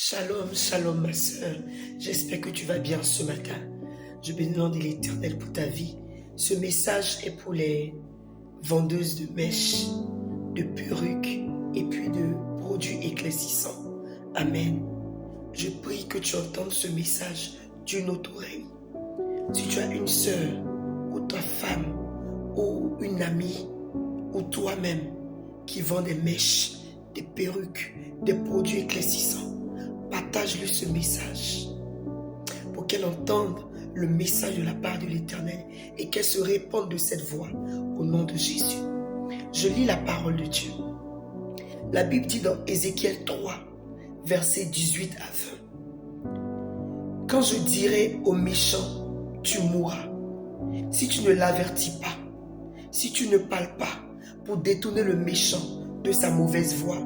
Shalom, shalom ma soeur. J'espère que tu vas bien ce matin. Je bénis le nom de l'Éternel pour ta vie. Ce message est pour les vendeuses de mèches, de perruques et puis de produits éclaircissants. Amen. Je prie que tu entendes ce message d'une autre oreille. Si tu as une soeur ou ta femme ou une amie ou toi-même qui vend des mèches, des perruques, des produits éclaircissants, partage-lui ce message pour qu'elle entende le message de la part de l'Éternel et qu'elle se répande de cette voix au nom de Jésus. Je lis la parole de Dieu. La Bible dit dans Ézéchiel 3, versets 18 à 20. Quand je dirai au méchant, tu mourras, si tu ne l'avertis pas, si tu ne parles pas pour détourner le méchant de sa mauvaise voie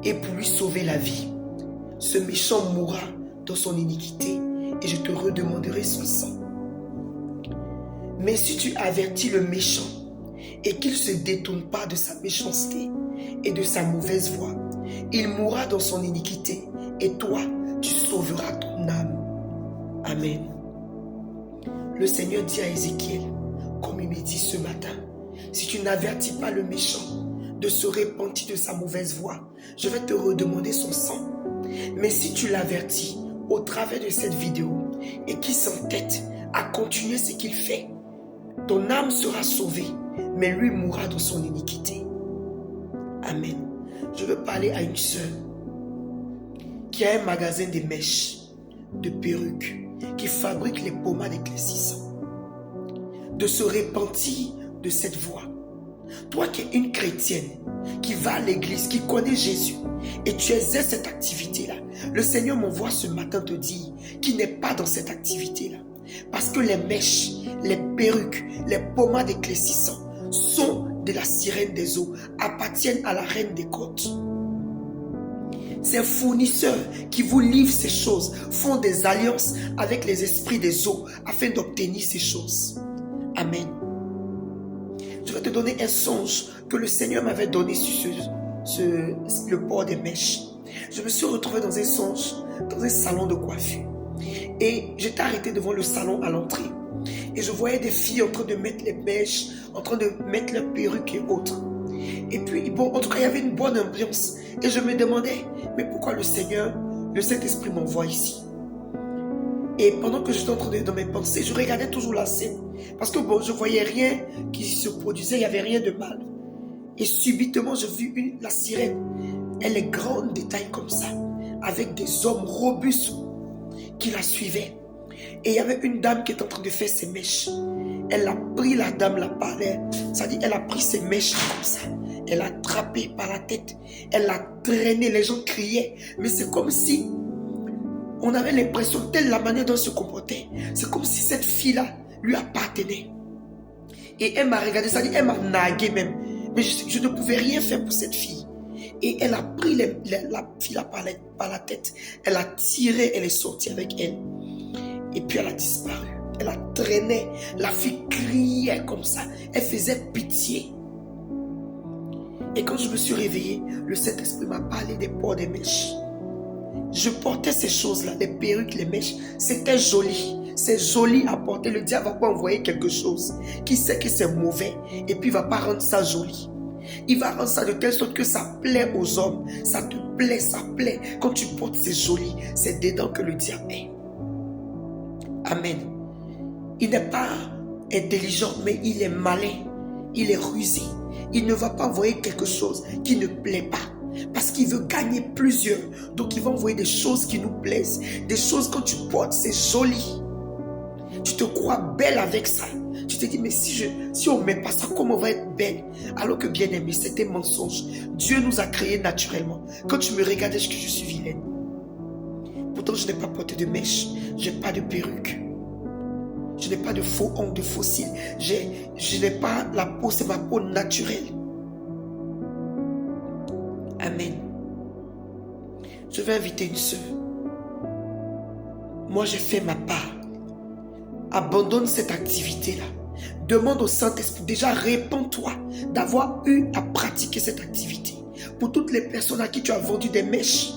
et pour lui sauver la vie, ce méchant mourra dans son iniquité et je te redemanderai son sang. Mais si tu avertis le méchant et qu'il ne se détourne pas de sa méchanceté et de sa mauvaise voie, il mourra dans son iniquité et toi, tu sauveras ton âme. Amen. Le Seigneur dit à Ézéchiel, comme il me dit ce matin, si tu n'avertis pas le méchant de se repentir de sa mauvaise voie, je vais te redemander son sang. Mais si tu l'avertis au travers de cette vidéo et qu'il s'entête à continuer ce qu'il fait, ton âme sera sauvée, mais lui mourra dans son iniquité. Amen. Je veux parler à une sœur qui a un magasin de mèches, de perruques, qui fabrique les pommades éclaircissantes, de se repentir de cette voie. Toi qui es une chrétienne, qui va à l'église, qui connaît Jésus, et tu exerces cette activité-là, le Seigneur m'envoie ce matin te dire qu'il n'est pas dans cette activité-là. Parce que les mèches, les perruques, les pommades éclaircissantes sont de la sirène des eaux, appartiennent à la reine des côtes. Ces fournisseurs qui vous livrent ces choses font des alliances avec les esprits des eaux afin d'obtenir ces choses. Amen. Je vais te donner un songe que le Seigneur m'avait donné sur le port des mèches. Je me suis retrouvé dans un songe, dans un salon de coiffure. Et j'étais arrêté devant le salon à l'entrée. Et je voyais des filles en train de mettre les mèches, en train de mettre leurs perruques et autres. Et puis, bon, en tout cas, il y avait une bonne ambiance. Et je me demandais, mais pourquoi le Seigneur, le Saint-Esprit m'envoie ici? Et pendant que j'étais en train de dans mes pensées, je regardais toujours la scène. Parce que bon, je ne voyais rien qui se produisait, il n'y avait rien de mal. Et subitement, j'ai vu la sirène. Elle est grande de taille comme ça, avec des hommes robustes qui la suivaient. Et il y avait une dame qui était en train de faire ses mèches. Elle a pris la dame, la parlait. C'est-à-dire, elle a pris ses mèches comme ça. Elle l'a attrapée par la tête. Elle l'a traînée, les gens criaient. Mais c'est comme si on avait l'impression, telle la manière dont elle se comportait, c'est comme si cette fille-là lui appartenait. Et elle m'a regardé, c'est-à-dire, elle m'a nagué même. Mais je ne pouvais rien faire pour cette fille. Et elle a pris la fille par la tête. Elle a tiré, elle est sortie avec elle. Et puis elle a disparu. Elle a traîné. La fille criait comme ça. Elle faisait pitié. Et quand je me suis réveillé, le Saint-Esprit m'a parlé des ports des mèches. Je portais ces choses-là, les perruques, les mèches. C'était joli. C'est joli à porter. Le diable ne va pas envoyer quelque chose qui sait que c'est mauvais et puis il ne va pas rendre ça joli. Il va rendre ça de telle sorte que ça plaît aux hommes. Ça te plaît, ça plaît. Quand tu portes, c'est joli. C'est dedans que le diable est. Amen. Il n'est pas intelligent, mais il est malin. Il est rusé. Il ne va pas envoyer quelque chose qui ne plaît pas. Parce qu'il veut gagner plusieurs. Donc il va envoyer des choses qui nous plaisent. Des choses quand tu portes, c'est joli. Tu te crois belle avec ça. Tu te dis, mais si on ne met pas ça, comment on va être belle? Alors que bien aimé, c'était un mensonge. Dieu nous a créés naturellement. Quand tu me regardais, je suis vilaine. Pourtant, je n'ai pas porté de mèche. Je n'ai pas de perruque. Je n'ai pas de faux ongles, de faux cils. Je n'ai pas la peau, c'est ma peau naturelle. Amen. Je vais inviter une sœur. Moi, j'ai fait ma part. Abandonne cette activité-là. Demande au Saint-Esprit, déjà répands-toi d'avoir eu à pratiquer cette activité. Pour toutes les personnes à qui tu as vendu des mèches,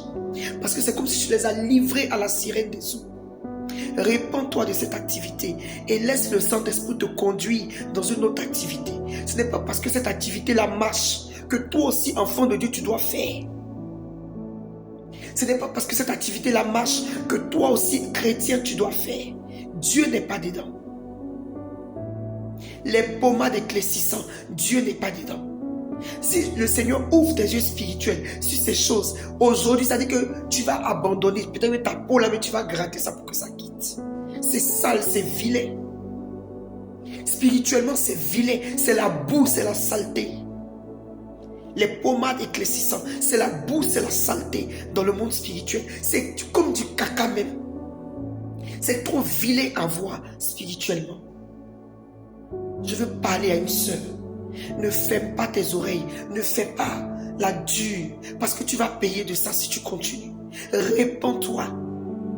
Parce que c'est comme si tu les as livrés à la sirène des eaux. Répands-toi de cette activité et laisse le Saint-Esprit te conduire dans une autre activité. Ce n'est pas parce que cette activité-là marche que toi aussi, enfant de Dieu, tu dois faire. Ce n'est pas parce que cette activité-là marche que toi aussi, chrétien, tu dois faire. Dieu n'est pas dedans. Les pommades éclaircissants, Dieu n'est pas dedans. Si le Seigneur ouvre tes yeux spirituels sur ces choses, aujourd'hui, ça dit que tu vas abandonner. Peut-être que ta peau là, mais tu vas gratter ça pour que ça quitte. C'est sale, c'est vilain. Spirituellement, c'est vilain. C'est la boue, c'est la saleté. Les pommades éclaircissantes, c'est la boue, c'est la saleté dans le monde spirituel. C'est comme du caca même. C'est trop vilain à voir spirituellement. Je veux parler à une sœur. Ne ferme pas tes oreilles. Ne fais pas la dure. Parce que tu vas payer de ça si tu continues. Répands-toi.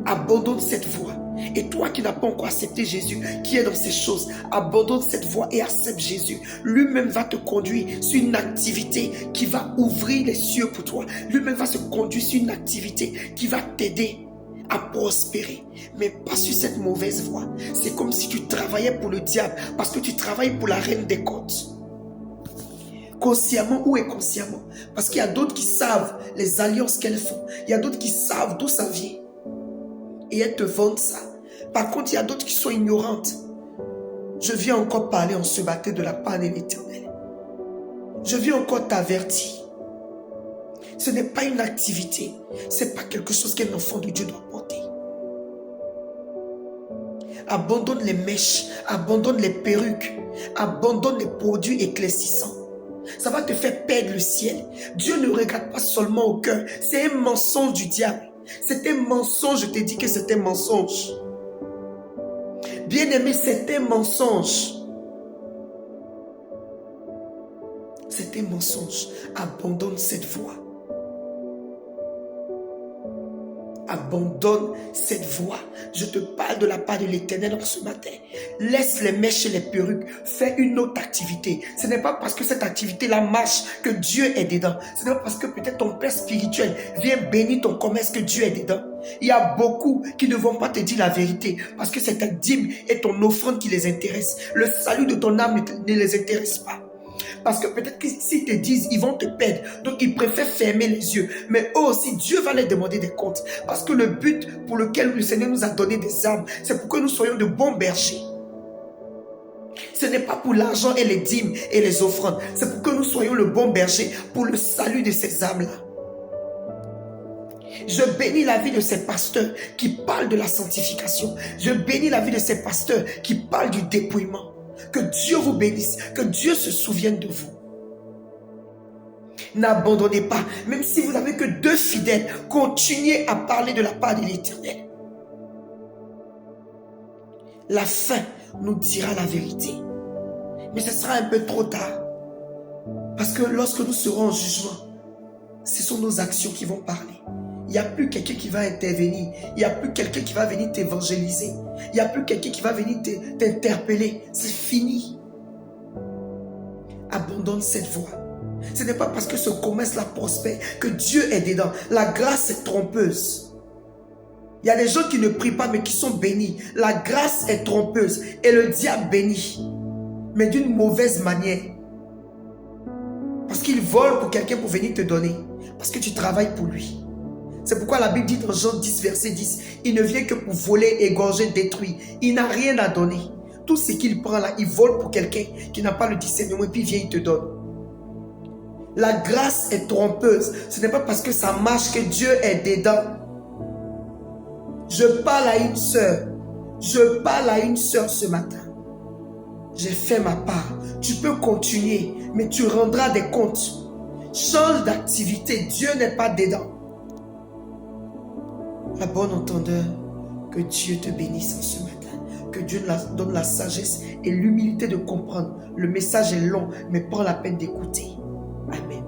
Abandonne cette voie. Et toi qui n'as pas encore accepté Jésus, qui est dans ces choses, abandonne cette voie et accepte Jésus. Lui-même va te conduire sur une activité qui va ouvrir les cieux pour toi. Lui-même va se conduire sur une activité qui va t'aider à prospérer, mais pas sur cette mauvaise voie. C'est comme si tu travaillais pour le diable, parce que tu travailles pour la reine des côtes. Consciemment ou inconsciemment. Parce qu'il y a d'autres qui savent les alliances qu'elles font. Il y a d'autres qui savent d'où ça vient. Et elles te vendent ça. Par contre, il y a d'autres qui sont ignorantes. Je viens encore parler en ce matin de la part de l'Éternel. Je viens encore t'avertir. Ce n'est pas une activité. Ce n'est pas quelque chose qu'un enfant de Dieu doit porter. Abandonne les mèches. Abandonne les perruques. Abandonne les produits éclaircissants. Ça va te faire perdre le ciel. Dieu ne regarde pas seulement au cœur. C'est un mensonge du diable. C'est un mensonge. Je te dis que c'est un mensonge. Bien-aimé, c'est un mensonge. C'est un mensonge. Abandonne cette voie. Abandonne cette voie. Je te parle de la part de l'Éternel en ce matin. Laisse les mèches et les perruques. Fais une autre activité. Ce n'est pas parce que cette activité-là marche que Dieu est dedans. Ce n'est pas parce que peut-être ton père spirituel vient bénir ton commerce que Dieu est dedans. Il y a beaucoup qui ne vont pas te dire la vérité parce que c'est ta dîme et ton offrande qui les intéresse. Le salut de ton âme ne les intéresse pas. Parce que peut-être que s'ils te disent, ils vont te perdre. Donc, ils préfèrent fermer les yeux. Mais eux aussi, Dieu va leur demander des comptes. Parce que le but pour lequel le Seigneur nous a donné des âmes, c'est pour que nous soyons de bons bergers. Ce n'est pas pour l'argent et les dîmes et les offrandes. C'est pour que nous soyons le bon berger pour le salut de ces âmes-là. Je bénis la vie de ces pasteurs qui parlent de la sanctification. Je bénis la vie de ces pasteurs qui parlent du dépouillement. Que Dieu vous bénisse, que Dieu se souvienne de vous. N'abandonnez pas, même si vous n'avez que 2 fidèles, continuez à parler de la part de l'Éternel. La fin nous dira la vérité. Mais ce sera un peu trop tard. Parce que lorsque nous serons en jugement, ce sont nos actions qui vont parler. Il n'y a plus quelqu'un qui va intervenir. Il n'y a plus quelqu'un qui va venir t'évangéliser. Il n'y a plus quelqu'un qui va venir t'interpeller. C'est fini. Abandonne cette voie. Ce n'est pas parce que ce commerce-là prospère que Dieu est dedans. La grâce est trompeuse. Il y a des gens qui ne prient pas mais qui sont bénis. La grâce est trompeuse et le diable bénit. Mais d'une mauvaise manière. Parce qu'il vole pour quelqu'un pour venir te donner. Parce que tu travailles pour lui. C'est pourquoi la Bible dit dans Jean 10, verset 10, il ne vient que pour voler, égorger, détruire. Il n'a rien à donner. Tout ce qu'il prend là, il vole pour quelqu'un qui n'a pas le discernement et puis il vient, il te donne. La grâce est trompeuse. Ce n'est pas parce que ça marche que Dieu est dedans. Je parle à une sœur. Je parle à une sœur ce matin. J'ai fait ma part. Tu peux continuer, mais tu rendras des comptes. Change d'activité. Dieu n'est pas dedans. À bon entendeur, que Dieu te bénisse en ce matin. Que Dieu donne la sagesse et l'humilité de comprendre. Le message est long, mais prends la peine d'écouter. Amen.